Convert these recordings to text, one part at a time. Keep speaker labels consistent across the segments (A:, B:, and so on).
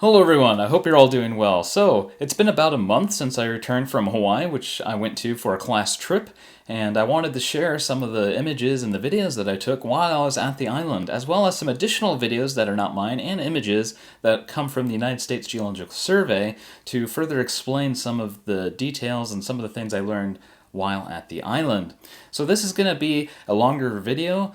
A: Hello everyone, I hope you're all doing well. So, it's been about a month since I returned from Hawaii, which I went to for a class trip, and I wanted to share some of the images and the videos that I took while I was at the island, as well as some additional videos that are not mine and images that come from the United States Geological Survey to further explain some of the details and some of the things I learned while at the island. So this is going to be a longer video,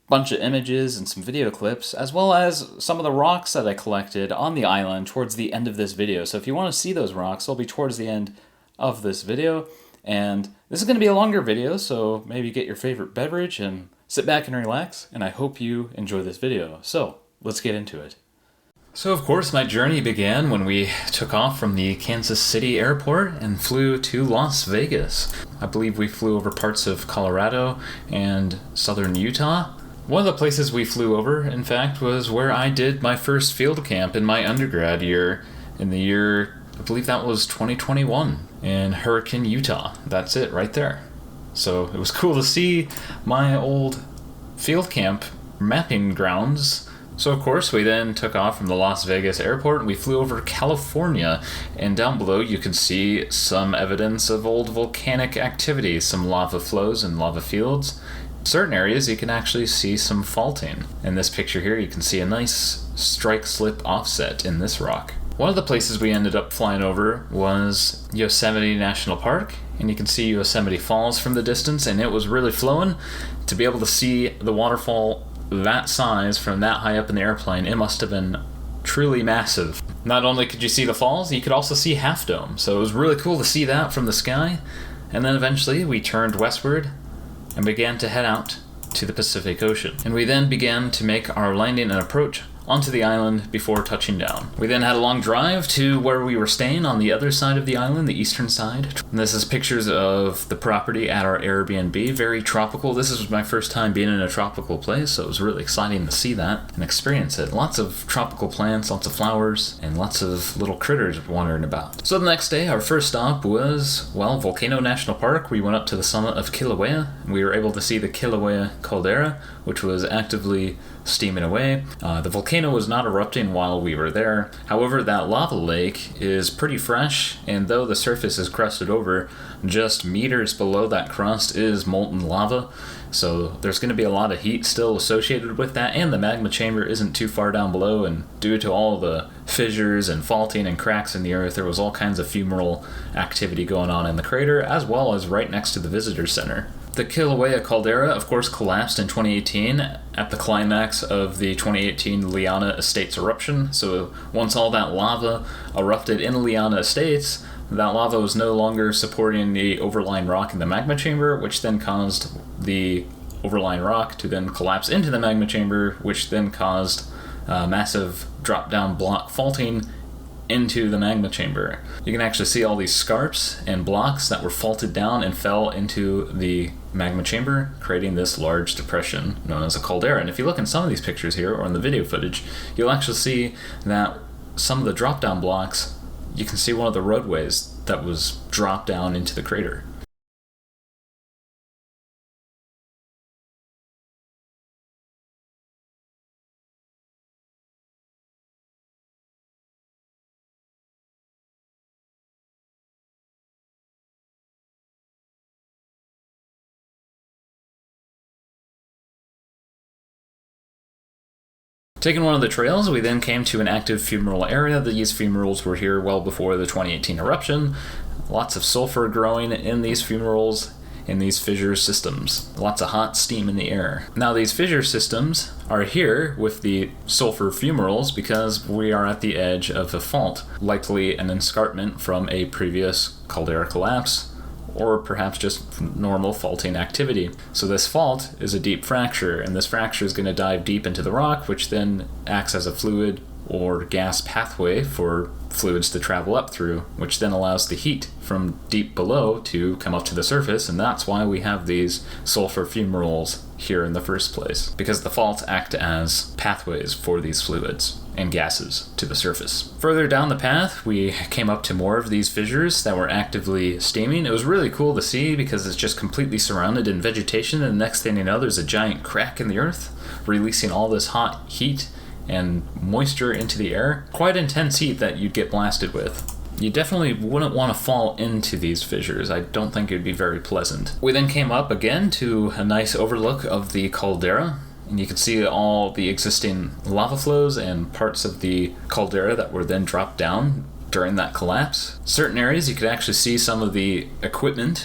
A: bunch of images and some video clips, as well as some of the rocks that I collected on the island towards the end of this video. So if you want to see those rocks, they'll be towards the end of this video. And this is going to be a longer video, so maybe get your favorite beverage and sit back and relax, and I hope you enjoy this video. So let's get into it. So of course my journey began when we took off from the Kansas City airport and flew to Las Vegas. I believe we flew over parts of Colorado and southern Utah. One of the places we flew over, in fact, was where I did my first field camp in my undergrad year, in the year, I believe that was 2021, in Hurricane, Utah. That's it, right there. So it was cool to see my old field camp mapping grounds. So of course we then took off from the Las Vegas airport and we flew over California, and down below you can see some evidence of old volcanic activity, some lava flows and lava fields. Certain areas you can actually see some faulting. In this picture here you can see a nice strike slip offset in this rock. One of the places we ended up flying over was Yosemite National Park, and you can see Yosemite Falls from the distance, and it was really flowing. To be able to see the waterfall that size from that high up in the airplane, it must have been truly massive. Not only could you see the falls, you could also see Half Dome, so it was really cool to see that from the sky. And then eventually we turned westward and began to head out to the Pacific Ocean. And we then began to make our landing and approach onto the island before touching down. We then had a long drive to where we were staying on the other side of the island, the eastern side. And this is pictures of the property at our Airbnb, very tropical. This is my first time being in a tropical place, so it was really exciting to see that and experience it. Lots of tropical plants, lots of flowers, and lots of little critters wandering about. So the next day, our first stop was, well, Volcano National Park. We went up to the summit of Kilauea, and we were able to see the Kilauea caldera, which was actively steaming away. The volcano was not erupting while we were there. However, that lava lake is pretty fresh, and though the surface is crusted over, just meters below that crust is molten lava. So there's going to be a lot of heat still associated with that, and the magma chamber isn't too far down below, and due to all the fissures and faulting and cracks in the earth, there was all kinds of fumarole activity going on in the crater, as well as right next to the visitor center. The Kilauea caldera, of course, collapsed in 2018 at the climax of the 2018 Liana Estates eruption. So once all that lava erupted in Liana Estates, that lava was no longer supporting the overlying rock in the magma chamber, which then caused the overlying rock to then collapse into the magma chamber, which then caused massive drop-down block faulting into the magma chamber. You can actually see all these scarps and blocks that were faulted down and fell into the magma chamber, creating this large depression known as a caldera. And if you look in some of these pictures here, or in the video footage, you'll actually see that some of the drop-down blocks, you can see one of the roadways that was dropped down into the crater. Taking one of the trails, we then came to an active fumarole area. These fumaroles were here well before the 2018 eruption. Lots of sulfur growing in these fumaroles, in these fissure systems. Lots of hot steam in the air. Now these fissure systems are here with the sulfur fumaroles because we are at the edge of a fault, likely an escarpment from a previous caldera collapse, or perhaps just normal faulting activity. So this fault is a deep fracture, and this fracture is going to dive deep into the rock, which then acts as a fluid or gas pathway for fluids to travel up through, which then allows the heat from deep below to come up to the surface, and that's why we have these sulfur fumaroles here in the first place, because the faults act as pathways for these fluids and gases to the surface. Further down the path, we came up to more of these fissures that were actively steaming. It was really cool to see because it's just completely surrounded in vegetation, and the next thing you know, there's a giant crack in the earth, releasing all this hot heat and moisture into the air. Quite intense heat that you'd get blasted with. You definitely wouldn't want to fall into these fissures. I don't think it'd be very pleasant. We then came up again to a nice overlook of the caldera, and you can see all the existing lava flows and parts of the caldera that were then dropped down during that collapse. Certain areas you could actually see some of the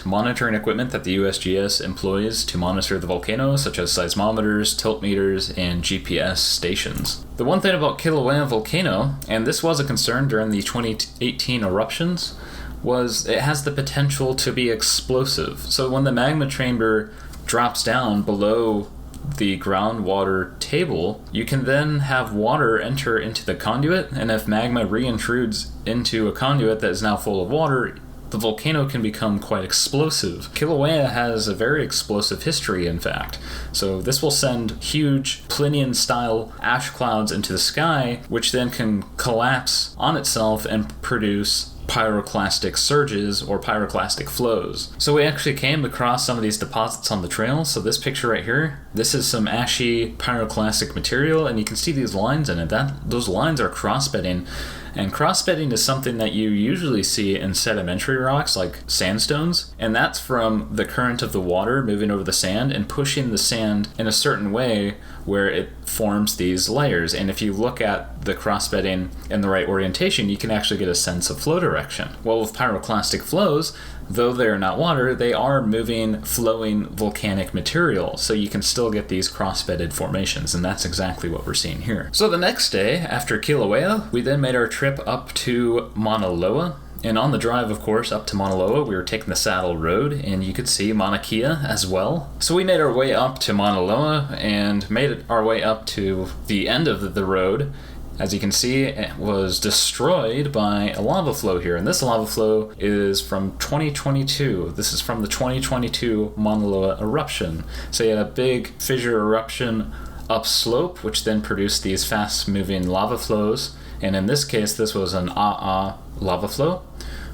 A: monitoring equipment that the USGS employs to monitor the volcano, such as seismometers, tilt meters, and GPS stations. The one thing about Kilauea volcano, and this was a concern during the 2018 eruptions, was it has the potential to be explosive. So when the magma chamber drops down below the groundwater table, you can then have water enter into the conduit, and if magma reintrudes into a conduit that is now full of water, the volcano can become quite explosive. Kilauea has a very explosive history, in fact. So this will send huge Plinian-style ash clouds into the sky, which then can collapse on itself and produce pyroclastic surges or pyroclastic flows. So we actually came across some of these deposits on the trail. So this picture right here, this is some ashy pyroclastic material, and you can see these lines in it. Those lines are cross-bedding, and cross-bedding is something that you usually see in sedimentary rocks like sandstones, and that's from the current of the water moving over the sand and pushing the sand in a certain way where it forms these layers. And if you look at the cross-bedding in the right orientation, you can actually get a sense of flow direction. Well, with pyroclastic flows, though they're not water, they are moving, flowing volcanic material, so you can still get these cross-bedded formations, and that's exactly what we're seeing here. So the next day, after Kilauea, we then made our trip up to Mauna Loa. And on the drive, of course, up to Mauna Loa, we were taking the Saddle Road, and you could see Mauna Kea as well. So we made our way up to Mauna Loa and made our way up to the end of the road. As you can see, it was destroyed by a lava flow here, and this lava flow is from 2022. This is from the 2022 Mauna Loa eruption. So you had a big fissure eruption upslope, which then produced these fast-moving lava flows. And in this case, this was an A'a lava flow,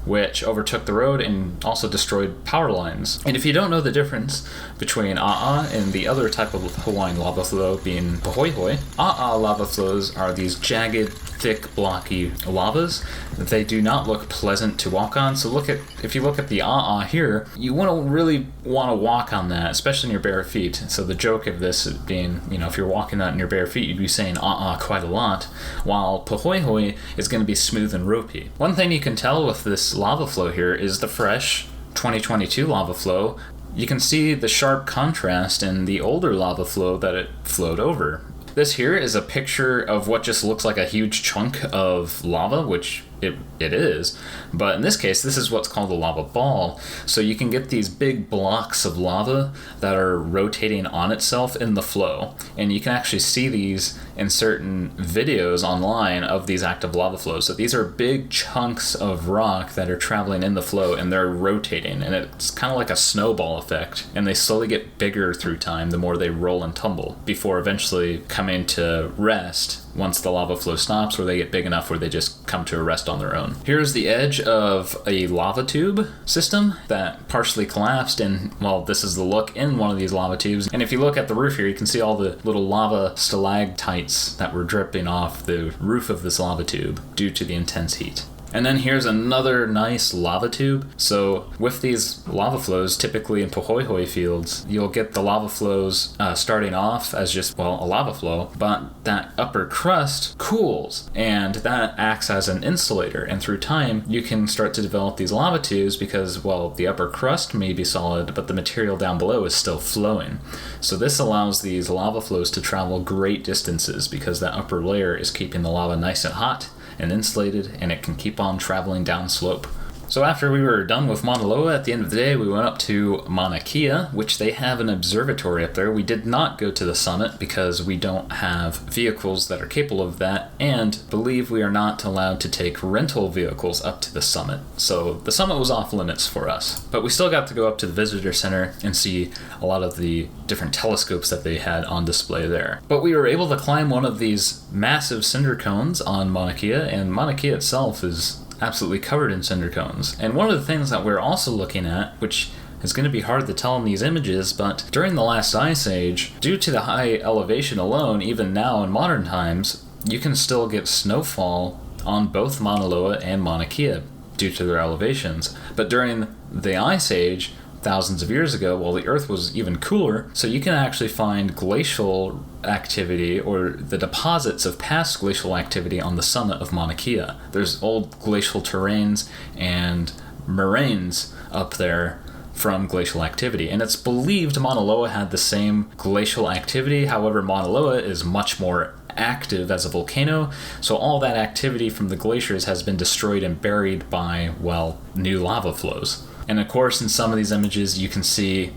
A: which overtook the road and also destroyed power lines. And if you don't know the difference between A'a and the other type of Hawaiian lava flow being Pahoehoe, A'a lava flows are these jagged, thick, blocky lavas. They do not look pleasant to walk on. So if you look at the A'a here, you really want to walk on that, especially in your bare feet. So the joke of this being, if you're walking that in your bare feet, you'd be saying A'a quite a lot, while Pahoehoe is going to be smooth and ropey. One thing you can tell with this lava flow here is the fresh 2022 lava flow. You can see the sharp contrast in the older lava flow that it flowed over. This here is a picture of what just looks like a huge chunk of lava, which it is, but in this case, this is what's called a lava ball. So you can get these big blocks of lava that are rotating on itself in the flow, and you can actually see these in certain videos online of these active lava flows. So these are big chunks of rock that are traveling in the flow, and they're rotating, and it's kind of like a snowball effect, and they slowly get bigger through time the more they roll and tumble, before eventually coming to rest once the lava flow stops, where they get big enough where they just come to a rest on their own. Here's the edge of a lava tube system that partially collapsed, and well, this is the look in one of these lava tubes. And if you look at the roof here, you can see all the little lava stalactites that were dripping off the roof of this lava tube due to the intense heat. And then here's another nice lava tube. So with these lava flows, typically in Pahoehoe fields, you'll get the lava flows starting off as just, a lava flow, but that upper crust cools, and that acts as an insulator. And through time, you can start to develop these lava tubes because, the upper crust may be solid, but the material down below is still flowing. So this allows these lava flows to travel great distances because that upper layer is keeping the lava nice and hot and insulated, and it can keep on traveling downslope. So after we were done with Mauna Loa, at the end of the day, we went up to Mauna Kea, which they have an observatory up there. We did not go to the summit because we don't have vehicles that are capable of that, and believe we are not allowed to take rental vehicles up to the summit. So the summit was off limits for us. But we still got to go up to the visitor center and see a lot of the different telescopes that they had on display there. But we were able to climb one of these massive cinder cones on Mauna Kea, and Mauna Kea itself is absolutely covered in cinder cones. And one of the things that we're also looking at, which is going to be hard to tell in these images, but during the last ice age, due to the high elevation alone, even now in modern times, you can still get snowfall on both Mauna Loa and Mauna Kea due to their elevations. But during the Ice Age, thousands of years ago, well, the Earth was even cooler, so you can actually find glacial activity or the deposits of past glacial activity on the summit of Mauna Kea. There's old glacial terrains and moraines up there from glacial activity, and it's believed Mauna Loa had the same glacial activity. However, Mauna Loa is much more active as a volcano, so all that activity from the glaciers has been destroyed and buried by, well, new lava flows. And of course, in some of these images, you can see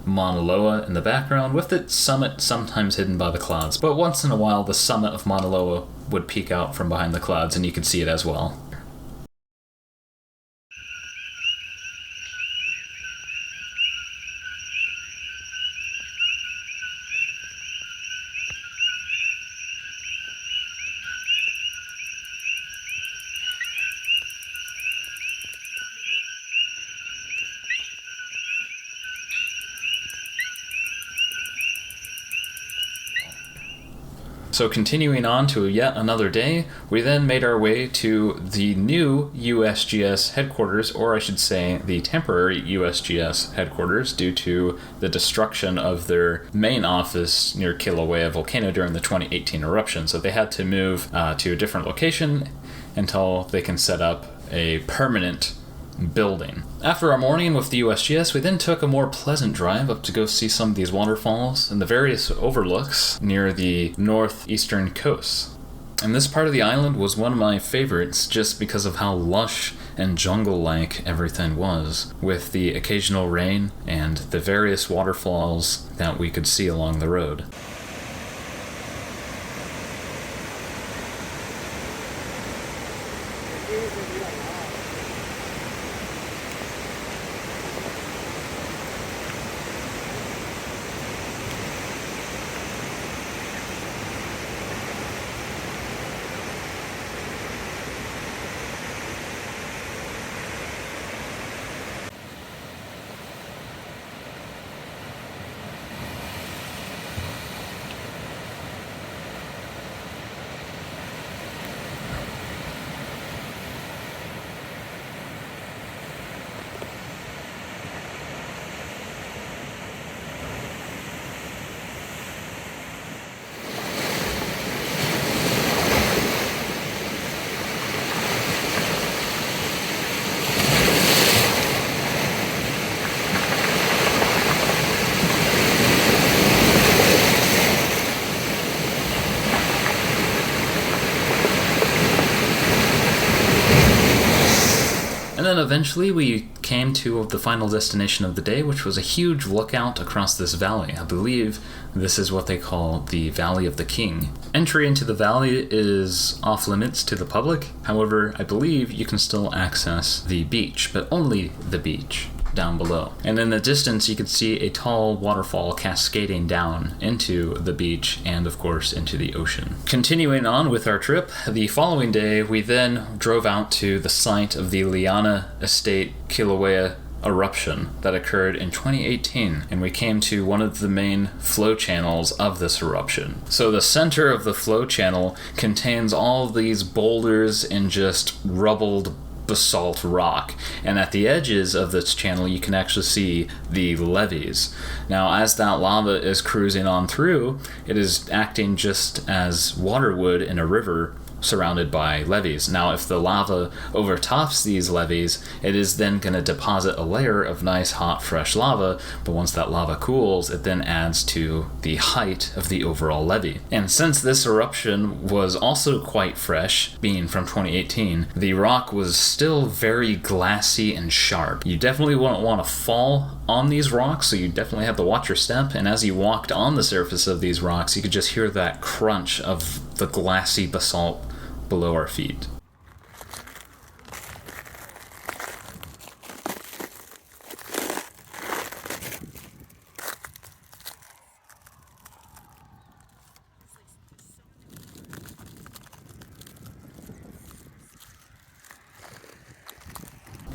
A: Mauna Loa in the background, with its summit sometimes hidden by the clouds. But once in a while, the summit of Mauna Loa would peek out from behind the clouds, and you could see it as well. So continuing on to yet another day, we then made our way to the new USGS headquarters, or I should say the temporary USGS headquarters, due to the destruction of their main office near Kilauea volcano during the 2018 eruption. So they had to move to a different location until they can set up a permanent building. After our morning with the USGS, we then took a more pleasant drive up to go see some of these waterfalls and the various overlooks near the northeastern coast. And this part of the island was one of my favorites just because of how lush and jungle-like everything was, with the occasional rain and the various waterfalls that we could see along the road. And then eventually we came to the final destination of the day, which was a huge lookout across this valley. I believe this is what they call the Valley of the King. Entry into the valley is off limits to the public. However, I believe you can still access the beach, but only the beach down below. And in the distance, you could see a tall waterfall cascading down into the beach and, of course, into the ocean. Continuing on with our trip, the following day, we then drove out to the site of the Liana Estate Kilauea eruption that occurred in 2018, and we came to one of the main flow channels of this eruption. So the center of the flow channel contains all these boulders and just rubbled basalt rock, and at the edges of this channel you can actually see the levees. Now, as that lava is cruising on through, it is acting just as water would in a river surrounded by levees. Now, if the lava overtops these levees, it is then going to deposit a layer of nice, hot, fresh lava, but once that lava cools, it then adds to the height of the overall levee. And since this eruption was also quite fresh, being from 2018, the rock was still very glassy and sharp. You definitely wouldn't want to fall on these rocks, so you definitely have to watch your step, and as you walked on the surface of these rocks, you could just hear that crunch of the glassy basalt below our feet.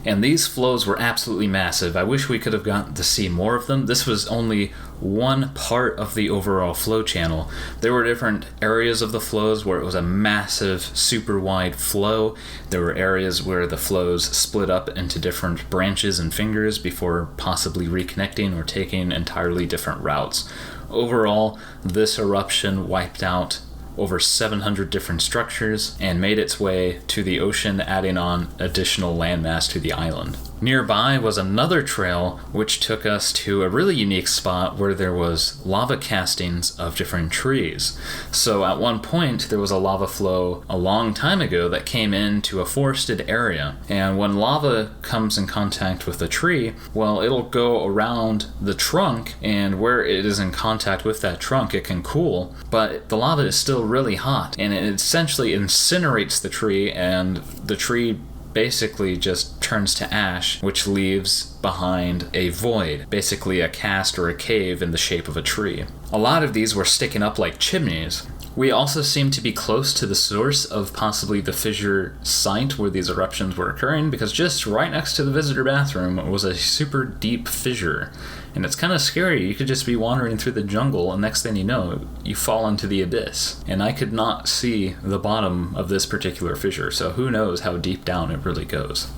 A: And these flows were absolutely massive. I wish we could have gotten to see more of them. This was only one part of the overall flow channel. There were different areas of the flows where it was a massive, super wide flow. There were areas where the flows split up into different branches and fingers before possibly reconnecting or taking entirely different routes. Overall, this eruption wiped out over 700 different structures and made its way to the ocean, adding on additional landmass to the island. Nearby was another trail which took us to a really unique spot where there was lava castings of different trees. So at one point there was a lava flow a long time ago that came into a forested area, and when lava comes in contact with a tree, well, it'll go around the trunk, and where it is in contact with that trunk it can cool, but the lava is still really hot, and it essentially incinerates the tree, and the tree basically just turns to ash, which leaves behind a void, basically a cast or a cave in the shape of a tree. A lot of these were sticking up like chimneys. We also seem to be close to the source of possibly the fissure site where these eruptions were occurring, because just right next to the visitor bathroom was a super deep fissure. And it's kind of scary. You could just be wandering through the jungle, and next thing you know, you fall into the abyss. And I could not see the bottom of this particular fissure, so who knows how deep down it really goes.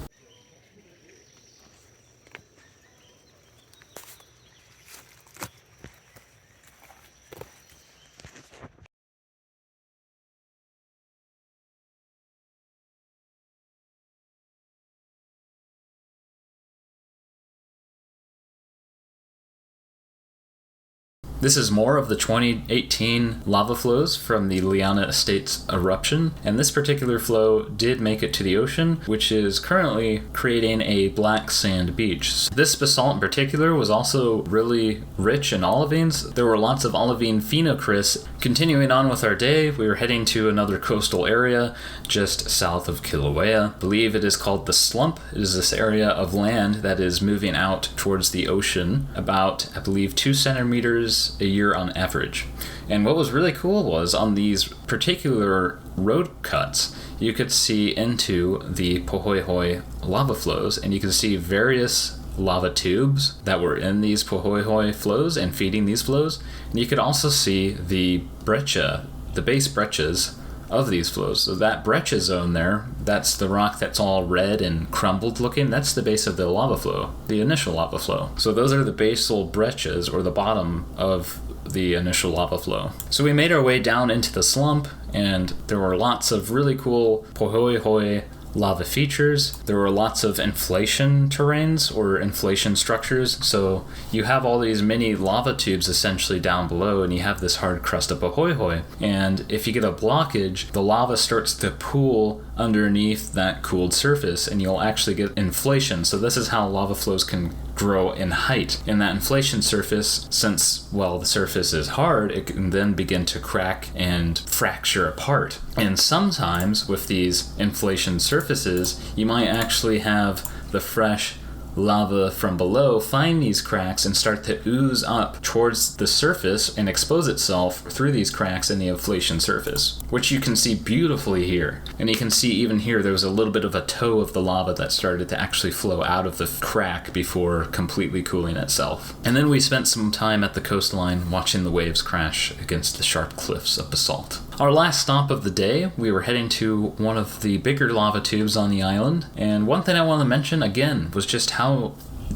A: This is more of the 2018 lava flows from the Liana Estates eruption, and this particular flow did make it to the ocean, which is currently creating a black sand beach. This basalt in particular was also really rich in olivines. There were lots of olivine phenocrysts. Continuing on with our day, we were heading to another coastal area just south of Kilauea. I believe it is called the Slump. It is this area of land that is moving out towards the ocean about, I believe, 2 centimeters a year on average. And what was really cool was on these particular road cuts, you could see into the Pohoihoi lava flows, and you could see various lava tubes that were in these Pohoihoi flows and feeding these flows. And you could also see the breccia, the base breccias of these flows. So that breccia zone there, that's the rock that's all red and crumbled looking, that's the base of the lava flow, the initial lava flow. So those are the basal breccias, or the bottom of the initial lava flow. So we made our way down into the slump, and there were lots of really cool Pohoihoi lava features. There were lots of inflation terrains or inflation structures. So you have all these mini lava tubes essentially down below, and you have this hard crust of Pohoihoi. And if you get a blockage, the lava starts to pool underneath that cooled surface, and you'll actually get inflation. So this is how lava flows can grow in height. In that inflation surface, since, well, the surface is hard, it can then begin to crack and fracture apart. And sometimes with these inflation surfaces, you might actually have the fresh lava from below find these cracks and start to ooze up towards the surface and expose itself through these cracks in the inflation surface, which you can see beautifully here. And you can see even here there was a little bit of a toe of the lava that started to actually flow out of the crack before completely cooling itself. And then we spent some time at the coastline watching the waves crash against the sharp cliffs of basalt. Our last stop of the day, we were heading to one of the bigger lava tubes on the island, and one thing I want to mention again was just how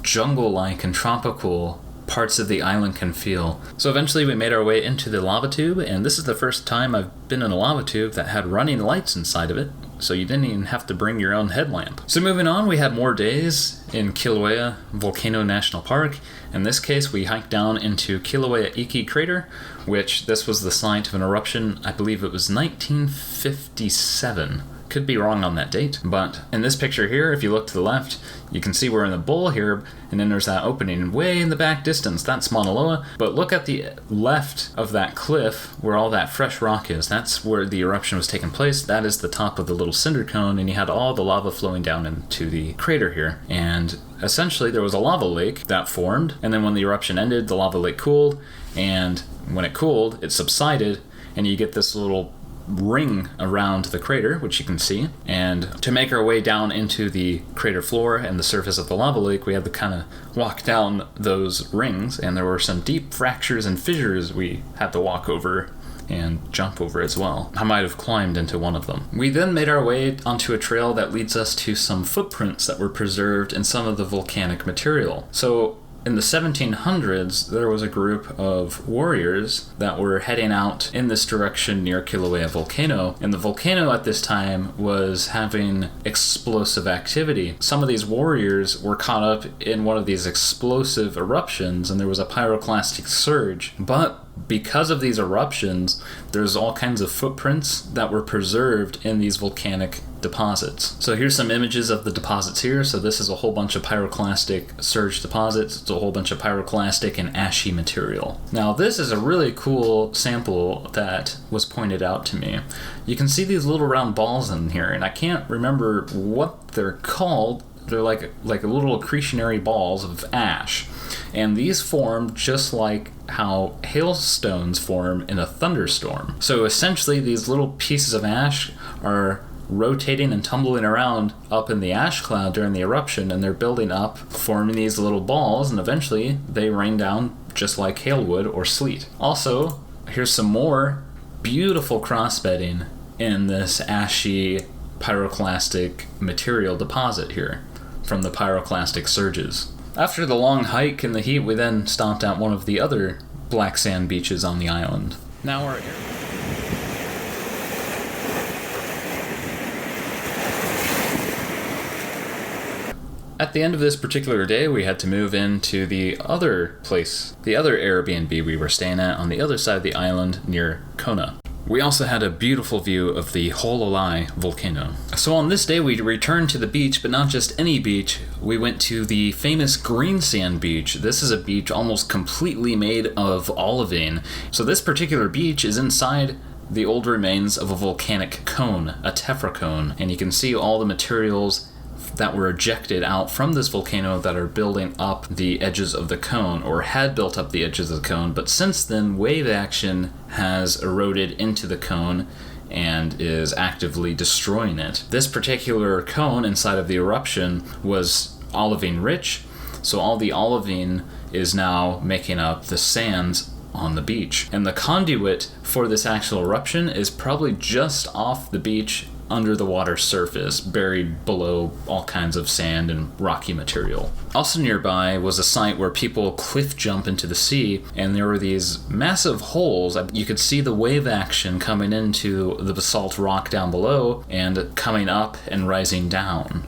A: jungle-like and tropical parts of the island can feel. So eventually we made our way into the lava tube, and this is the first time I've been in a lava tube that had running lights inside of it, so you didn't even have to bring your own headlamp. So moving on, we had more days in Kilauea Volcano National Park. In this case, we hiked down into Kilauea Iki Crater, which this was the site of an eruption, I believe it was 1957. Could be wrong on that date, but in this picture here, if you look to the left, you can see we're in the bowl here, and then there's that opening way in the back distance. That's Mauna Loa, but look at the left of that cliff where all that fresh rock is. That's where the eruption was taking place. That is the top of the little cinder cone, and you had all the lava flowing down into the crater here. And essentially there was a lava lake that formed, and then when the eruption ended, the lava lake cooled, and when it cooled, it subsided, and you get this little ring around the crater, which you can see, and to make our way down into the crater floor and the surface of the lava lake, we had to kind of walk down those rings, and there were some deep fractures and fissures we had to walk over and jump over as well. I might have climbed into one of them. We then made our way onto a trail that leads us to some footprints that were preserved in some of the volcanic material. So in the 1700s, there was a group of warriors that were heading out in this direction near Kilauea volcano, and the volcano at this time was having explosive activity. Some of these warriors were caught up in one of these explosive eruptions, and there was a pyroclastic surge. But because of these eruptions, there's all kinds of footprints that were preserved in these volcanic deposits. So here's some images of the deposits here. So this is a whole bunch of pyroclastic surge deposits. It's a whole bunch of pyroclastic and ashy material. Now this is a really cool sample that was pointed out to me. You can see these little round balls in here, and I can't remember what they're called. They're like little accretionary balls of ash. And these form just like how hailstones form in a thunderstorm. So essentially these little pieces of ash are rotating and tumbling around up in the ash cloud during the eruption, and they're building up, forming these little balls, and eventually they rain down just like hail would or sleet. Also, here's some more beautiful crossbedding in this ashy pyroclastic material deposit here from the pyroclastic surges. After the long hike and the heat, we then stopped at one of the other black sand beaches on the island. Now we're here. At the end of this particular day, we had to move into the other place, the other Airbnb we were staying at on the other side of the island near Kona. We also had a beautiful view of the Hololai volcano. So on this day, we returned to the beach, but not just any beach. We went to the famous green sand beach. This is a beach almost completely made of olivine. So this particular beach is inside the old remains of a volcanic cone, a tephra cone, and you can see all the materials that were ejected out from this volcano that are building up the edges of the cone, or had built up the edges of the cone, but since then wave action has eroded into the cone and is actively destroying it. This particular cone inside of the eruption was olivine rich, so all the olivine is now making up the sands on the beach. And the conduit for this actual eruption is probably just off the beach under the water surface, buried below all kinds of sand and rocky material. Also nearby was a site where people cliff jump into the sea, and there were these massive holes. You could see the wave action coming into the basalt rock down below and coming up and rising down.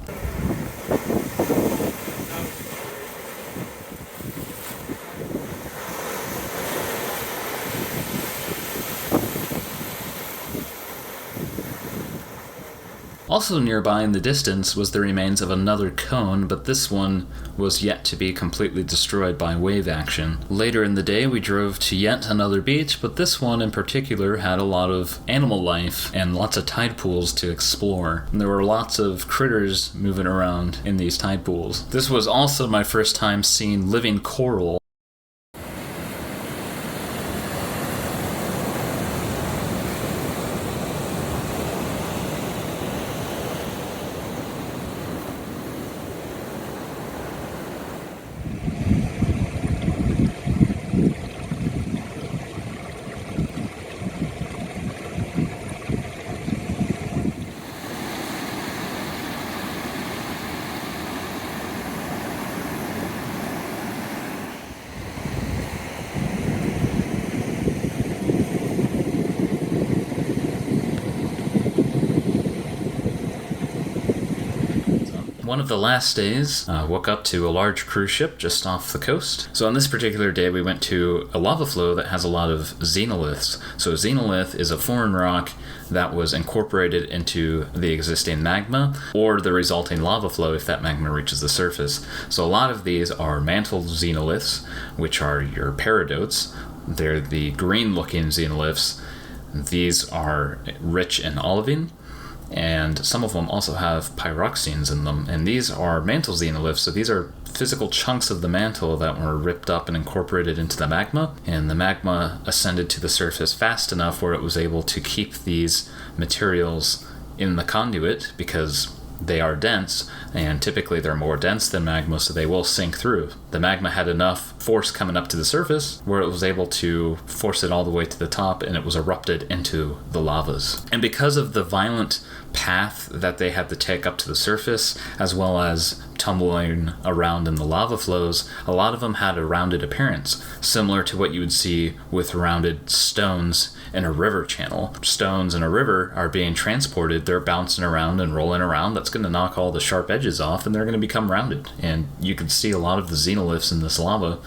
A: Also nearby in the distance was the remains of another cone, but this one was yet to be completely destroyed by wave action. Later in the day, we drove to yet another beach, but this one in particular had a lot of animal life and lots of tide pools to explore. And there were lots of critters moving around in these tide pools. This was also my first time seeing living coral. One of the last days, woke up to a large cruise ship just off the coast. So on this particular day, we went to a lava flow that has a lot of xenoliths. So a xenolith is a foreign rock that was incorporated into the existing magma or the resulting lava flow if that magma reaches the surface. So a lot of these are mantle xenoliths, which are your peridotes. They're the green-looking xenoliths. These are rich in olivine. and some of them also have pyroxenes in them, and these are mantle xenoliths, so these are physical chunks of the mantle that were ripped up and incorporated into the magma, and the magma ascended to the surface fast enough where it was able to keep these materials in the conduit because they are dense, and typically they're more dense than magma, so they will sink through. The magma had enough force coming up to the surface where it was able to force it all the way to the top, and it was erupted into the lavas. And because of the violent path that they had to take up to the surface, as well as tumbling around in the lava flows, a lot of them had a rounded appearance, similar to what you would see with rounded stones in a river channel. Stones in a river are being transported, they're bouncing around and rolling around. That's going to knock all the sharp edges off, and they're going to become rounded. And you can see a lot of the xenoliths in this lava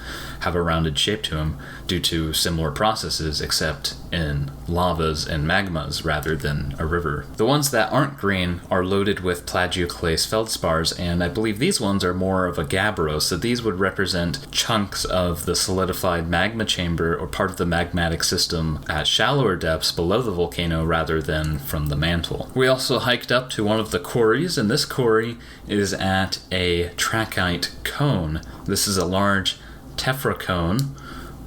A: have a rounded shape to them due to similar processes, except in lavas and magmas rather than a river. The ones that aren't green are loaded with plagioclase feldspars, and I believe these ones are more of a gabbro, so these would represent chunks of the solidified magma chamber or part of the magmatic system at shallower depths below the volcano rather than from the mantle. We also hiked up to one of the quarries, and this quarry is at a trachyte cone. This is a large tephra cone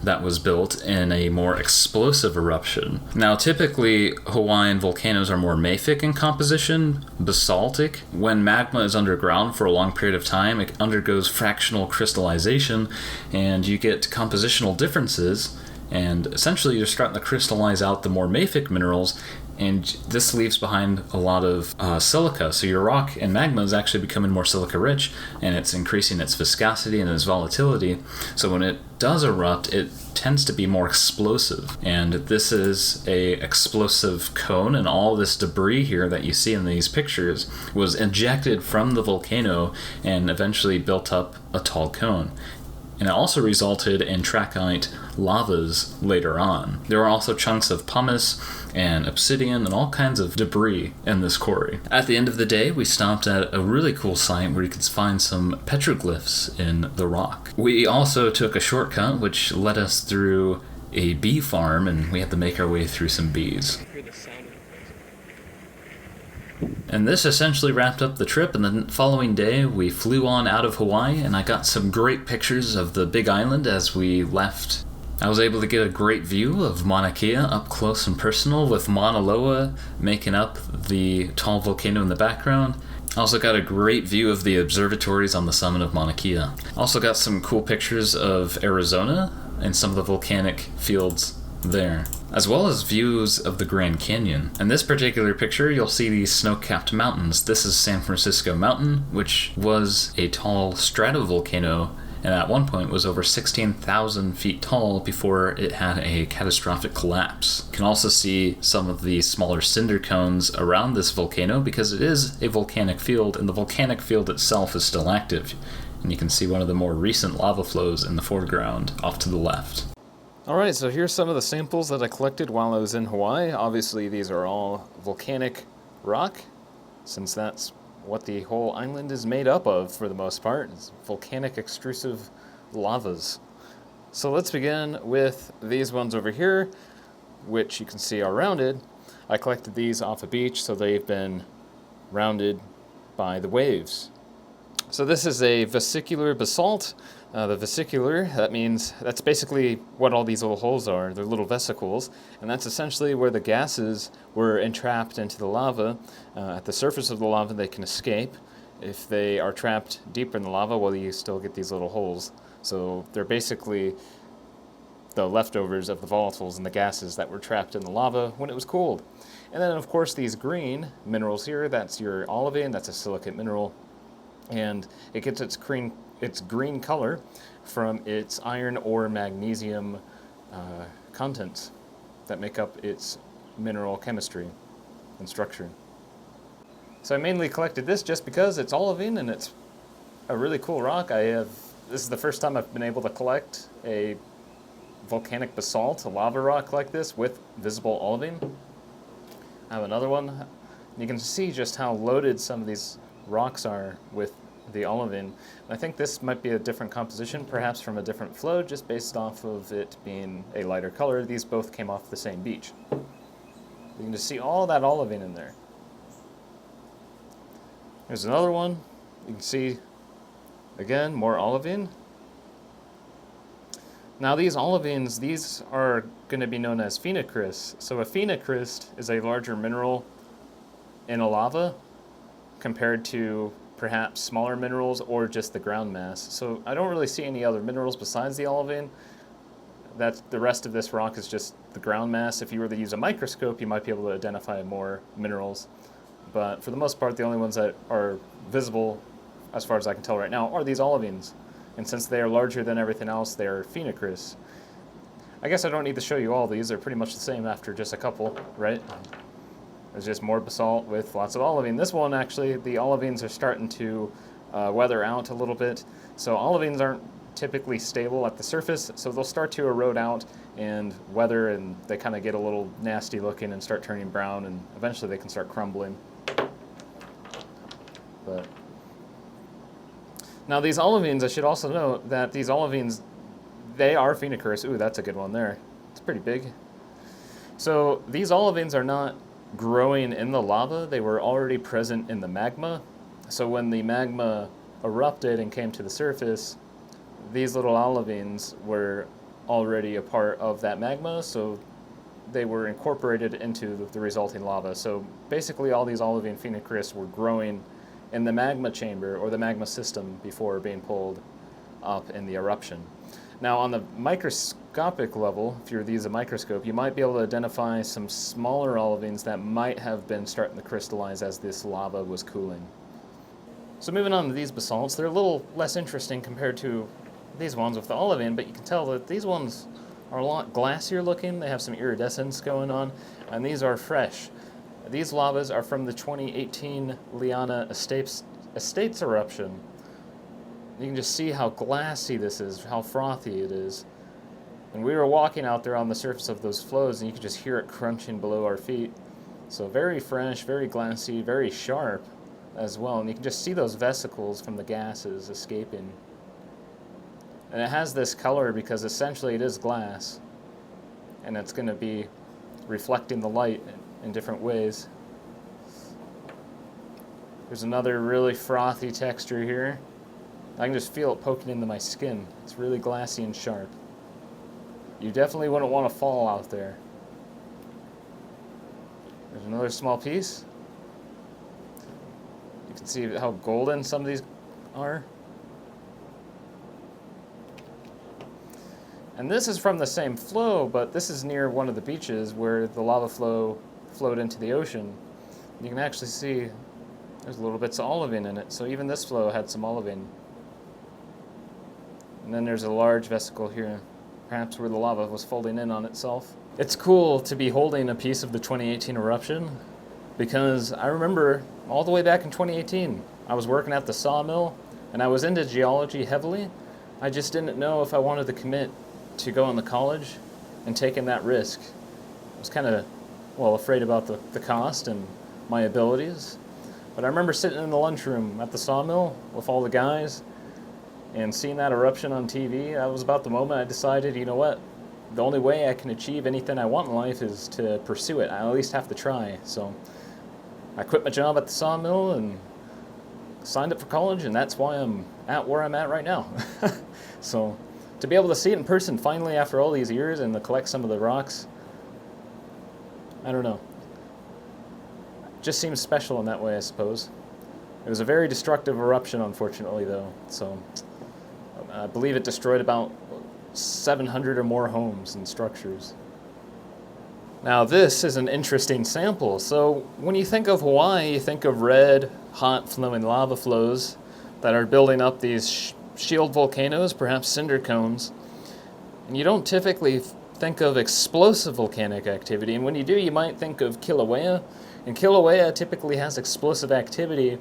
A: that was built in a more explosive eruption. Now, typically, Hawaiian volcanoes are more mafic in composition, basaltic. When magma is underground for a long period of time, it undergoes fractional crystallization, and you get compositional differences, and essentially you're starting to crystallize out the more mafic minerals, and this leaves behind a lot of silica. So your rock and magma is actually becoming more silica rich, and it's increasing its viscosity and its volatility. So when it does erupt, it tends to be more explosive. And this is a explosive cone, and all this debris here that you see in these pictures was ejected from the volcano and eventually built up a tall cone. And it also resulted in trachyte lavas later on. There are also chunks of pumice and obsidian and all kinds of debris in this quarry. At the end of the day, we stopped at a really cool site where you could find some petroglyphs in the rock. We also took a shortcut which led us through a bee farm, and we had to make our way through some bees. And this essentially wrapped up the trip, and the following day we flew on out of Hawaii, and I got some great pictures of the Big Island as we left. I was able to get a great view of Mauna Kea up close and personal, with Mauna Loa making up the tall volcano in the background. I also got a great view of the observatories on the summit of Mauna Kea. Also got some cool pictures of Arizona and some of the volcanic fields there, as well as views of the Grand Canyon. In this particular picture, you'll see these snow-capped mountains. This is San Francisco Mountain, which was a tall stratovolcano, and at one point was over 16,000 feet tall before it had a catastrophic collapse. You can also see some of the smaller cinder cones around this volcano because it is a volcanic field, and the volcanic field itself is still active. And you can see one of the more recent lava flows in the foreground off to the left. Alright, so here's some of the samples that I collected while I was in Hawaii. Obviously, these are all volcanic rock, since that's what the whole island is made up of for the most part. It's volcanic extrusive lavas. So let's begin with these ones over here, which you can see are rounded. I collected these off a beach, so they've been rounded by the waves. So this is a vesicular basalt. The vesicular, that's basically what all these little holes are. They're little vesicles, and that's essentially where the gases were entrapped into the lava. At the surface of the lava, they can escape. If they are trapped deeper in the lava, well, you still get these little holes. So they're basically the leftovers of the volatiles and the gases that were trapped in the lava when it was cooled. And then, of course, these green minerals here, that's your olivine, that's a silicate mineral, and it gets its green color from its iron or magnesium contents that make up its mineral chemistry and structure. So I mainly collected this just because it's olivine and it's a really cool rock. This is the first time I've been able to collect a volcanic basalt, a lava rock like this with visible olivine. I have another one. You can see just how loaded some of these rocks are with the olivine. I think this might be a different composition, perhaps from a different flow, just based off of it being a lighter color. These both came off the same beach. You can just see all that olivine in there. Here's another one. You can see, again, more olivine. Now these olivines, these are going to be known as phenocrysts. So a phenocryst is a larger mineral in a lava compared to perhaps smaller minerals or just the ground mass. So I don't really see any other minerals besides the olivine. The rest of this rock is just the ground mass. If you were to use a microscope, you might be able to identify more minerals. But for the most part, the only ones that are visible, as far as I can tell right now, are these olivines. And since they are larger than everything else, they are phenocrysts. I guess I don't need to show you all these. They're pretty much the same after just a couple, right? There's just more basalt with lots of olivine. This one, actually, the olivines are starting to weather out a little bit. So olivines aren't typically stable at the surface, so they'll start to erode out and weather, and they kind of get a little nasty looking and start turning brown, and eventually they can start crumbling. But now these olivines, I should also note that these olivines, they are phenocrysts. Ooh, that's a good one there. It's pretty big. So these olivines are not growing in the lava. They were already present in the magma. So when the magma erupted and came to the surface, these little olivines were already a part of that magma, so they were incorporated into the resulting lava. So basically all these olivine phenocrysts were growing in the magma chamber or the magma system before being pulled up in the eruption. Now on the microscopic level, if you were to use a microscope, you might be able to identify some smaller olivines that might have been starting to crystallize as this lava was cooling. So moving on to these basalts, they're a little less interesting compared to these ones with the olivine, but you can tell that these ones are a lot glassier looking. They have some iridescence going on, and these are fresh. These lavas are from the 2018 Liana Estates eruption. You can just see how glassy this is, how frothy it is. And we were walking out there on the surface of those flows, and you could just hear it crunching below our feet. So very fresh, very glassy, very sharp as well. And you can just see those vesicles from the gases escaping. And it has this color because essentially it is glass, and it's going to be reflecting the light in different ways. There's another really frothy texture here. I can just feel it poking into my skin. It's really glassy and sharp. You definitely wouldn't want to fall out there. There's another small piece. You can see how golden some of these are. And this is from the same flow, but this is near one of the beaches where the lava flow flowed into the ocean. You can actually see there's little bits of olivine in it, so even this flow had some olivine. And then there's a large vesicle here, perhaps where the lava was folding in on itself. It's cool to be holding a piece of the 2018 eruption, because I remember all the way back in 2018, I was working at the sawmill, and I was into geology heavily. I just didn't know if I wanted to commit to going to college and taking that risk. I was kind of, afraid about the cost and my abilities. But I remember sitting in the lunchroom at the sawmill with all the guys and seeing that eruption on TV. That was about the moment I decided, you know what, the only way I can achieve anything I want in life is to pursue it. I at least have to try. So I quit my job at the sawmill and signed up for college, and that's why I'm at where I'm at right now. So to be able to see it in person finally after all these years and to collect some of the rocks, I don't know. Just seems special in that way, I suppose. It was a very destructive eruption, unfortunately, though. So I believe it destroyed about 700 or more homes and structures. Now this is an interesting sample. So when you think of Hawaii, you think of red, hot, flowing lava flows that are building up these shield volcanoes, perhaps cinder cones. And you don't typically think of explosive volcanic activity. And when you do, you might think of Kilauea. And Kilauea typically has explosive activity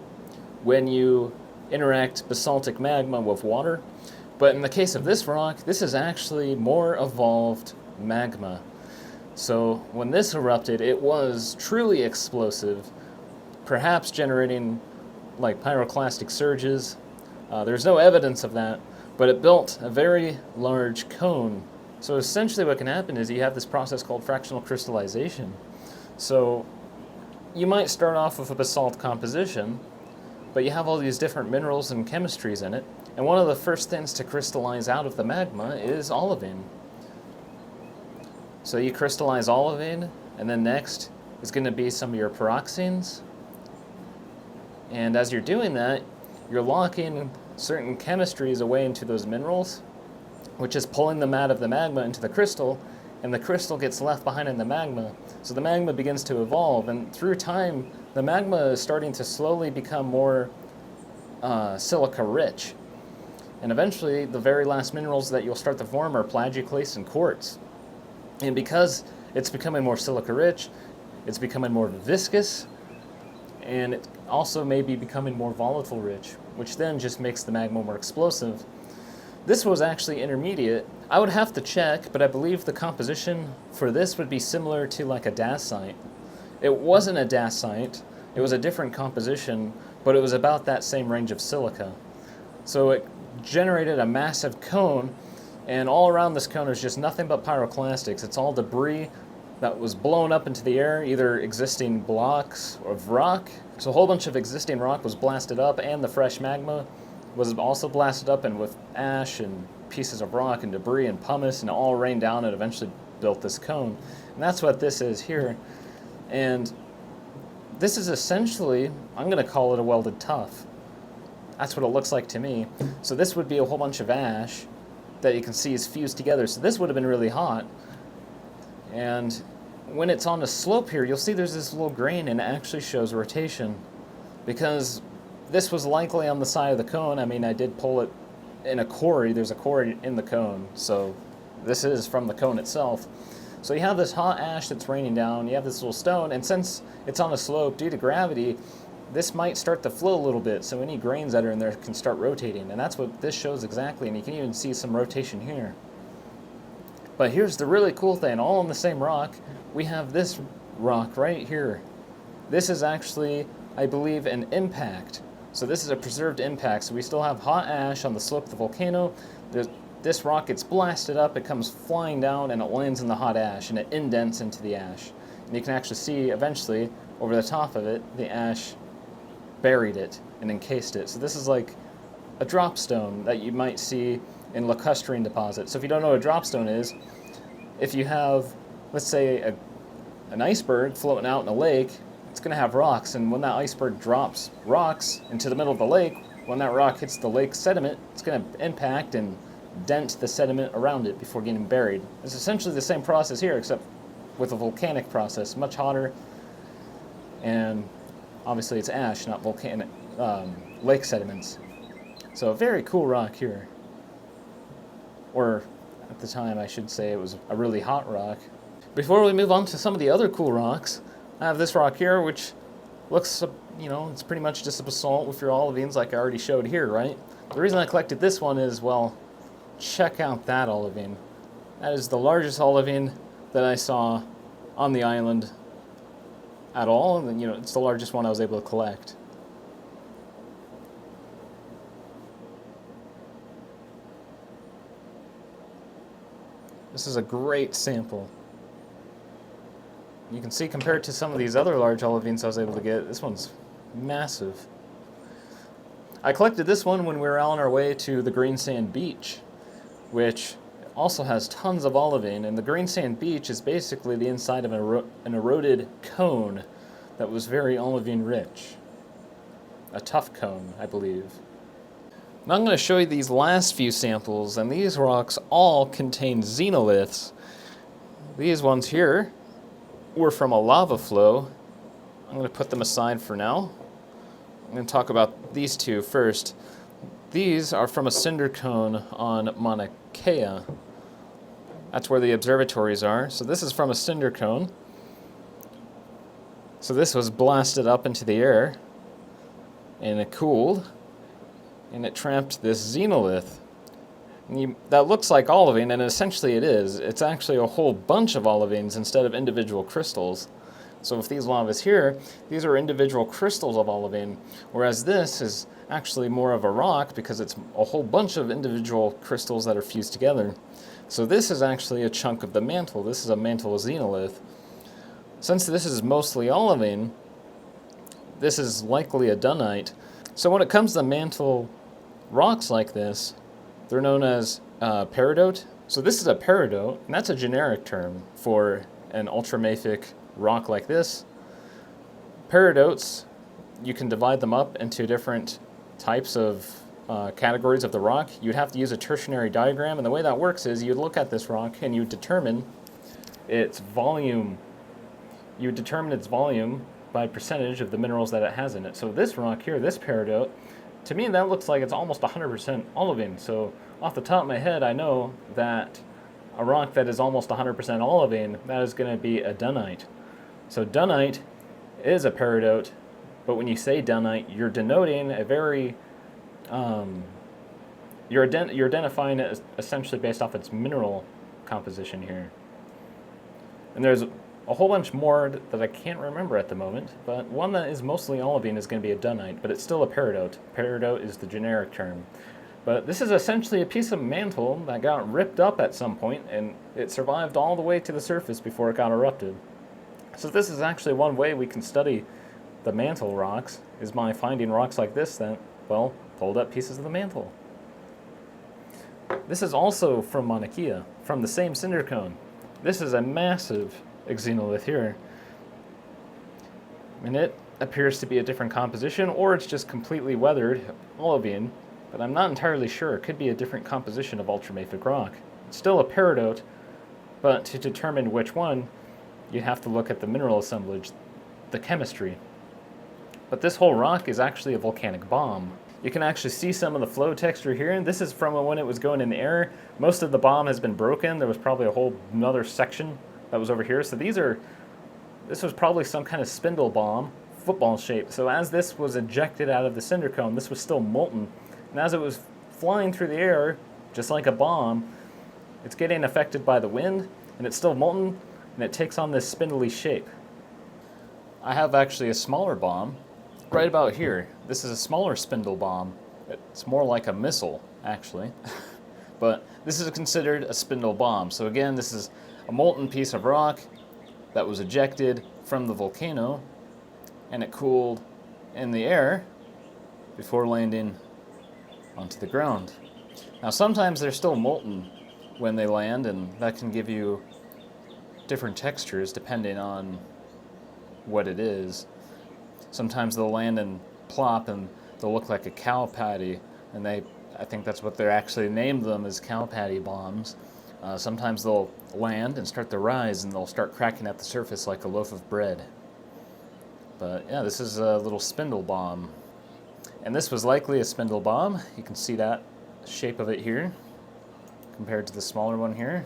A: when you interact basaltic magma with water. But in the case of this rock, this is actually more evolved magma. So when this erupted, it was truly explosive, perhaps generating like pyroclastic surges. There's no evidence of that, but it built a very large cone. So essentially what can happen is you have this process called fractional crystallization. So you might start off with a basalt composition, but you have all these different minerals and chemistries in it. And one of the first things to crystallize out of the magma is olivine. So you crystallize olivine, and then next is going to be some of your pyroxenes. And as you're doing that, you're locking certain chemistries away into those minerals, which is pulling them out of the magma into the crystal, and the crystal gets left behind in the magma. So the magma begins to evolve, and through time, the magma is starting to slowly become more silica rich. And eventually, the very last minerals that you'll start to form are plagioclase and quartz. And because it's becoming more silica rich, it's becoming more viscous, and it also may be becoming more volatile rich, which then just makes the magma more explosive. This was actually intermediate. I would have to check, but I believe the composition for this would be similar to like a dacite. It wasn't a dacite, it was a different composition, but it was about that same range of silica. So it generated a massive cone, and all around this cone is just nothing but pyroclastics. It's all debris that was blown up into the air, either existing blocks of rock. So a whole bunch of existing rock was blasted up, and the fresh magma was also blasted up, and with ash and pieces of rock and debris and pumice, and it all rained down and eventually built this cone. And that's what this is here. And this is essentially, I'm going to call it a welded tuff. That's what it looks like to me. So this would be a whole bunch of ash that you can see is fused together. So this would have been really hot. And when it's on the slope here, you'll see there's this little grain, and it actually shows rotation, because this was likely on the side of the cone. I mean, I did pull it in a quarry. There's a quarry in the cone, so this is from the cone itself. So you have this hot ash that's raining down, you have this little stone, and since it's on a slope due to gravity, this might start to flow a little bit, so any grains that are in there can start rotating, and that's what this shows exactly, and you can even see some rotation here. But here's the really cool thing, all on the same rock, we have this rock right here. This is actually, I believe, an impact. So this is a preserved impact, so we still have hot ash on the slope of the volcano. This rock gets blasted up, it comes flying down, and it lands in the hot ash, and it indents into the ash. And you can actually see, eventually, over the top of it, the ash buried it and encased it. So this is like a drop stone that you might see in lacustrine deposits. So if you don't know what a drop stone is, if you have, let's say, an iceberg floating out in a lake, it's going to have rocks, and when that iceberg drops rocks into the middle of the lake, when that rock hits the lake sediment, it's going to impact and dent the sediment around it before getting buried. It's essentially the same process here, except with a volcanic process, much hotter, and obviously it's ash, not volcanic lake sediments. So a very cool rock here. Or at the time, I should say it was a really hot rock. Before we move on to some of the other cool rocks, I have this rock here, which looks, it's pretty much just a basalt with your olivines like I already showed here, right? The reason I collected this one is, well, check out that olivine. That is the largest olivine that I saw on the island at all, and it's the largest one I was able to collect. This is a great sample. You can see, compared to some of these other large olivines I was able to get, this one's massive. I collected this one when we were on our way to the green sand beach, which also has tons of olivine, and the green sand beach is basically the inside of an eroded cone that was very olivine rich. A tuff cone, I believe. Now I'm going to show you these last few samples, and these rocks all contain xenoliths. These ones here were from a lava flow. I'm going to put them aside for now. I'm going to talk about these two first. These are from a cinder cone on Mauna Kea. That's where the observatories are. So this is from a cinder cone. So this was blasted up into the air, and it cooled, and it trapped this xenolith. That looks like olivine, and essentially it is. It's actually a whole bunch of olivines instead of individual crystals. So with these lavas here, these are individual crystals of olivine, whereas this is actually more of a rock because it's a whole bunch of individual crystals that are fused together. So this is actually a chunk of the mantle. This is a mantle xenolith. Since this is mostly olivine, this is likely a dunite. So when it comes to mantle rocks like this, they're known as peridote. So this is a peridote, and that's a generic term for an ultramafic rock like this. Peridotes, you can divide them up into different types of categories of the rock. You'd have to use a tertiary diagram, and the way that works is you'd look at this rock and you determine its volume. You would determine its volume by percentage of the minerals that it has in it. So this rock here, this peridote, to me that looks like it's almost 100% olivine. So off the top of my head, I know that a rock that is almost 100% olivine, that is going to be a dunite. So dunite is a peridote, but when you say dunite, you're denoting a very, you're identifying it essentially based off its mineral composition here. And there's a whole bunch more that I can't remember at the moment, but one that is mostly olivine is going to be a dunite, but it's still a peridote. Peridote is the generic term. But this is essentially a piece of mantle that got ripped up at some point, and it survived all the way to the surface before it got erupted. So this is actually one way we can study the mantle rocks, is by finding rocks like this that, well, pulled up pieces of the mantle. This is also from Mauna Kea, from the same cinder cone. This is a massive xenolith here, and it appears to be a different composition, or it's just completely weathered olivine, but I'm not entirely sure. It could be a different composition of ultramafic rock. It's still a peridote, but to determine which one, you have to look at the mineral assemblage, the chemistry. But this whole rock is actually a volcanic bomb. You can actually see some of the flow texture here, and this is from when it was going in the air. Most of the bomb has been broken. There was probably a whole another section that was over here. So this was probably some kind of spindle bomb, football shape. So as this was ejected out of the cinder cone, this was still molten. And as it was flying through the air, just like a bomb, it's getting affected by the wind, and it's still molten, and it takes on this spindly shape. I have actually a smaller bomb right about here. This is a smaller spindle bomb. It's more like a missile, actually. But this is considered a spindle bomb. So again, this is a molten piece of rock that was ejected from the volcano, and it cooled in the air before landing onto the ground. Now sometimes they're still molten when they land, and that can give you different textures depending on what it is. Sometimes they'll land and plop and they'll look like a cow patty, and I think that's what they're actually named them, as cow patty bombs. Sometimes they'll land and start to rise, and they'll start cracking at the surface like a loaf of bread. But yeah, this is a little spindle bomb. And this was likely a spindle bomb. You can see that shape of it here compared to the smaller one here.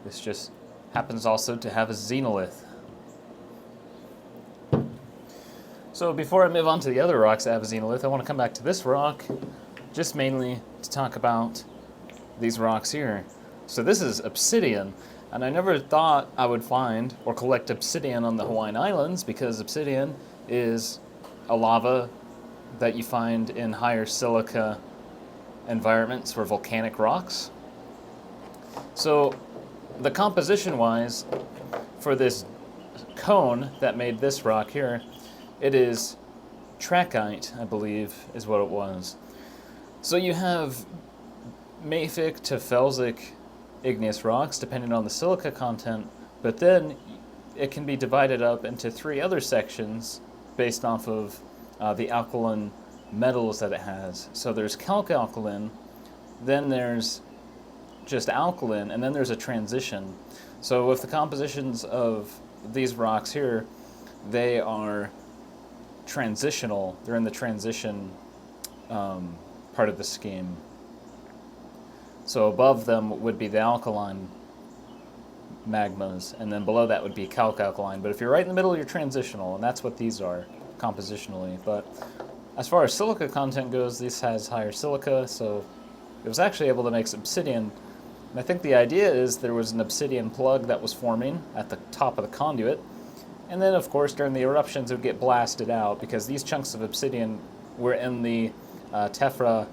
A: This just happens also to have a xenolith. So before I move on to the other rocks that have a xenolith, I want to come back to this rock, just mainly to talk about these rocks here. So this is obsidian, and I never thought I would find or collect obsidian on the Hawaiian Islands, because obsidian is a lava that you find in higher silica environments for volcanic rocks. So the composition-wise, for this cone that made this rock here, it is trachyte, I believe, is what it was. So you have mafic to felsic igneous rocks, depending on the silica content, but then it can be divided up into three other sections based off of the alkaline metals that it has. So there's calc-alkaline, then there's just alkaline, and then there's a transition. So with the compositions of these rocks here, they are transitional. They're in the transition part of the scheme. So above them would be the alkaline magmas, and then below that would be calc-alkaline. But if you're right in the middle, you're transitional, and that's what these are compositionally. But as far as silica content goes, this has higher silica, so it was actually able to make obsidian. And I think the idea is there was an obsidian plug that was forming at the top of the conduit, and then of course during the eruptions it would get blasted out, because these chunks of obsidian were in the tephra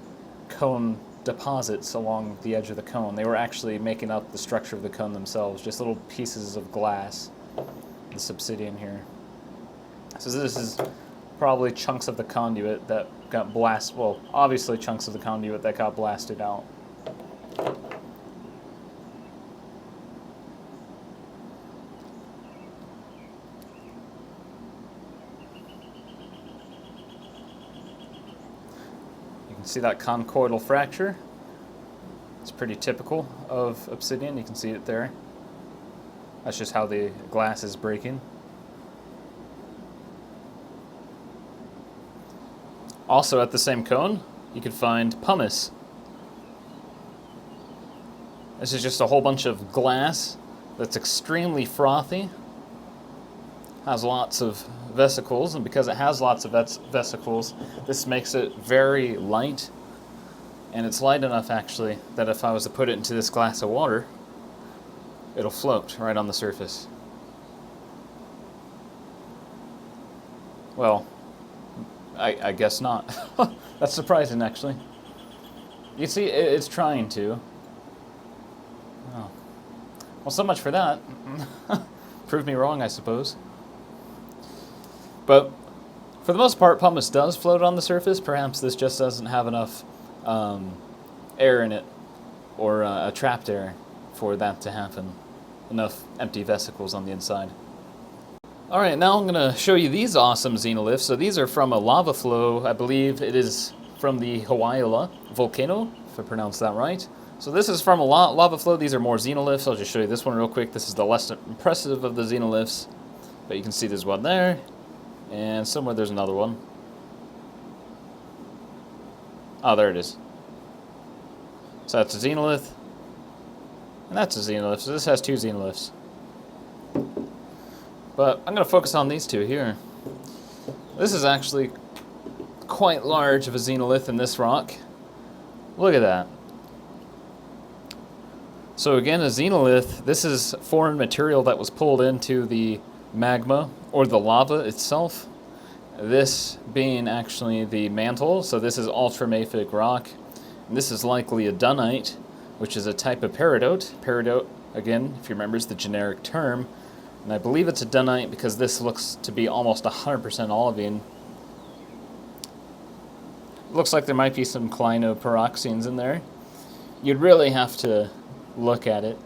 A: cone deposits along the edge of the cone. They were actually making up the structure of the cone themselves, just little pieces of glass, this obsidian here. So this is probably chunks of the conduit that got blasted. Well, obviously chunks of the conduit that got blasted out. You can see that conchoidal fracture. It's pretty typical of obsidian. You can see it there. That's just how the glass is breaking. Also at the same cone, you could find pumice. This is just a whole bunch of glass that's extremely frothy, has lots of vesicles, and because it has lots of vesicles, this makes it very light. And it's light enough, actually, that if I was to put it into this glass of water, it'll float right on the surface. Well, I guess not. That's surprising, actually. You see, it's trying to. Oh. Well, so much for that. Prove me wrong, I suppose. But for the most part, pumice does float on the surface. Perhaps this just doesn't have enough air in it, or a trapped air, for that to happen. Enough empty vesicles on the inside. Alright, now I'm going to show you these awesome xenoliths. So these are from a lava flow. I believe it is from the Hawaii volcano, if I pronounced that right. So this is from a lava flow. These are more xenoliths. I'll just show you this one real quick. This is the less impressive of the xenoliths. But you can see there's one there. And somewhere there's another one. Oh, there it is. So that's a xenolith. And that's a xenolith. So this has two xenoliths. But I'm going to focus on these two here. This is actually quite large of a xenolith in this rock. Look at that. So again, a xenolith, this is foreign material that was pulled into the magma or the lava itself. This being actually the mantle, so this is ultramafic rock. And this is likely a dunite, which is a type of peridot. Peridot, again, if you remember, is the generic term. And I believe it's a dunite because this looks to be almost 100% olivine. Looks like there might be some clinopyroxenes in there. You'd really have to look at it.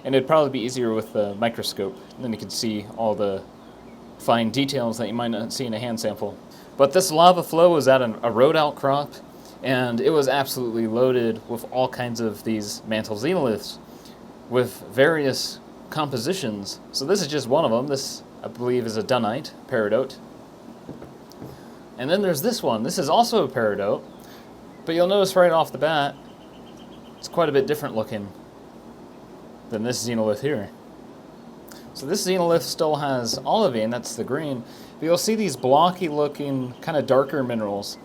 A: And it'd probably be easier with the microscope. Then you could see all the fine details that you might not see in a hand sample. But this lava flow was at a road outcrop, and it was absolutely loaded with all kinds of these mantle xenoliths with various compositions. So this is just one of them. This, I believe, is a dunite, peridot. And then there's this one. This is also a peridot, but you'll notice right off the bat, it's quite a bit different looking than this xenolith here. So this xenolith still has olivine, that's the green, but you'll see these blocky looking, kind of darker minerals.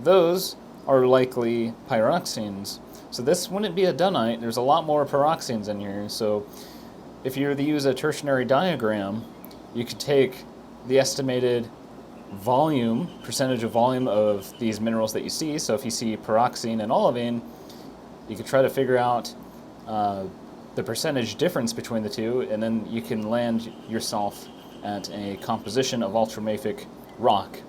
A: Those are likely pyroxenes. So this wouldn't be a dunite. There's a lot more pyroxenes in here. So if you were to use a tertiary diagram, you could take the estimated volume, percentage of volume of these minerals that you see. So if you see pyroxene and olivine, you could try to figure out the percentage difference between the two, and then you can land yourself at a composition of ultramafic rock,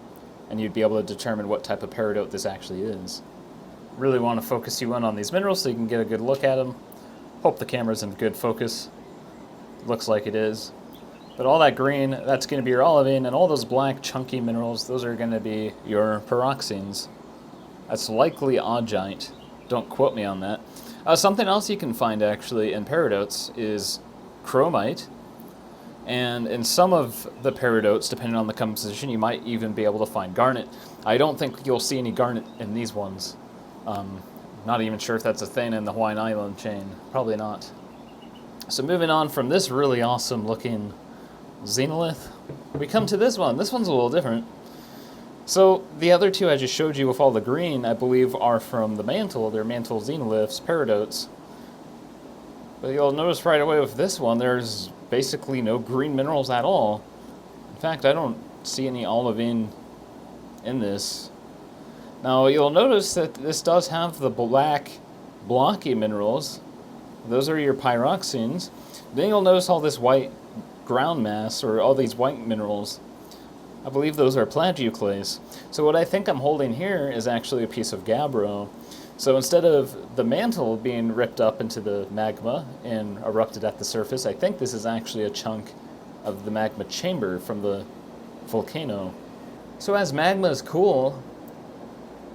A: and you'd be able to determine what type of peridot this actually is. Really want to focus you in on these minerals so you can get a good look at them. Hope the camera's in good focus. Looks like it is. But all that green, that's going to be your olivine, and all those black chunky minerals, those are going to be your pyroxenes. That's likely augite. Don't quote me on that. Something else you can find actually in peridots is chromite. And in some of the peridots, depending on the composition, you might even be able to find garnet. I don't think you'll see any garnet in these ones. Not even sure if that's a thing in the Hawaiian island chain. Probably not. So moving on from this really awesome looking xenolith, we come to this one. This one's a little different. So the other two I just showed you with all the green, I believe, are from the mantle. They're mantle xenoliths, peridots. But you'll notice right away with this one, there's basically no green minerals at all. In fact, I don't see any olivine in this. Now you'll notice that this does have the black blocky minerals. Those are your pyroxenes. Then you'll notice all this white ground mass, or all these white minerals. I believe those are plagioclase. So what I think I'm holding here is actually a piece of gabbro. So instead of the mantle being ripped up into the magma and erupted at the surface, I think this is actually a chunk of the magma chamber from the volcano. So as magma is cool,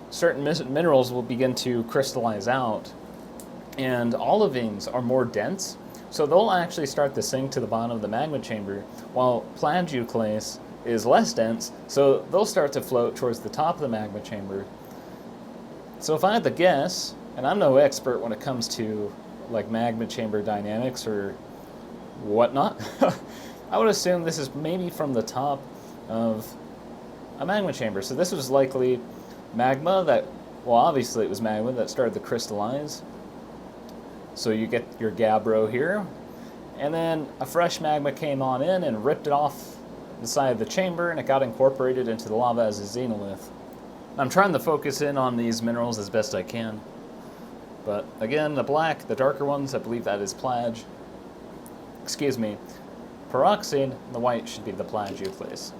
A: certain minerals will begin to crystallize out, and olivines are more dense, so they'll actually start to sink to the bottom of the magma chamber, while plagioclase is less dense, so they'll start to float towards the top of the magma chamber. So if I had to guess, and I'm no expert when it comes to like magma chamber dynamics or whatnot, I would assume this is maybe from the top of a magma chamber. So this was likely magma that, well, obviously it was magma that started to crystallize. So you get your gabbro here, and then a fresh magma came on in and ripped it off the side of the chamber, and it got incorporated into the lava as a xenolith. I'm trying to focus in on these minerals as best I can. But again, the black, the darker ones, I believe that is plag. Excuse me, peroxide, the white should be the plagioclase.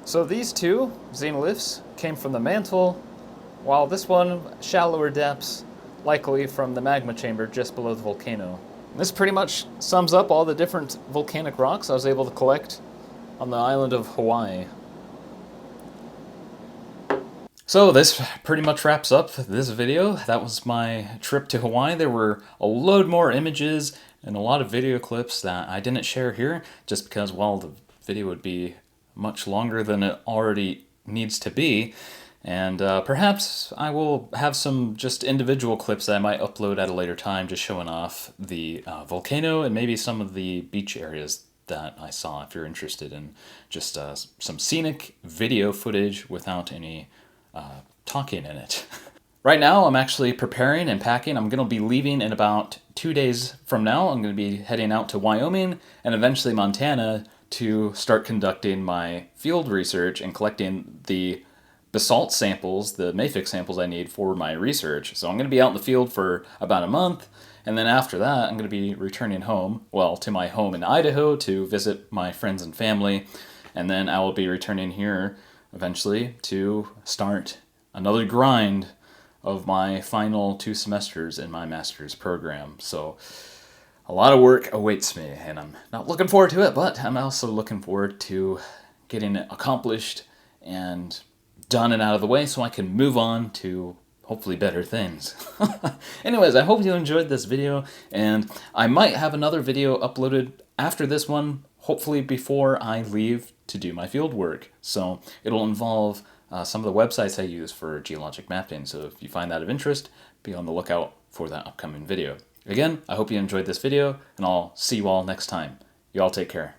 A: So these two xenoliths came from the mantle, while this one, shallower depths, likely from the magma chamber just below the volcano. This pretty much sums up all the different volcanic rocks I was able to collect on the island of Hawaii. So this pretty much wraps up this video. That was my trip to Hawaii. There were a load more images and a lot of video clips that I didn't share here just because, well, the video would be much longer than it already needs to be. And perhaps I will have some just individual clips that I might upload at a later time just showing off the volcano and maybe some of the beach areas that I saw if you're interested in just some scenic video footage without any talking in it. Right now I'm actually preparing and packing. I'm going to be leaving in about 2 days from now. I'm going to be heading out to Wyoming and eventually Montana to start conducting my field research and collecting the basalt samples, the mafic samples I need for my research. So I'm going to be out in the field for about a month, and then after that I'm going to be returning home, well, to my home in Idaho to visit my friends and family, and then I will be returning here eventually to start another grind of my final 2 semesters in my master's program. So a lot of work awaits me, and I'm not looking forward to it, but I'm also looking forward to getting it accomplished and done and out of the way so I can move on to hopefully better things. Anyways, I hope you enjoyed this video, and I might have another video uploaded after this one, hopefully before I leave to do my field work. So it'll involve some of the websites I use for geologic mapping, so if you find that of interest, be on the lookout for that upcoming video. Again, I hope you enjoyed this video, and I'll see you all next time. You all take care.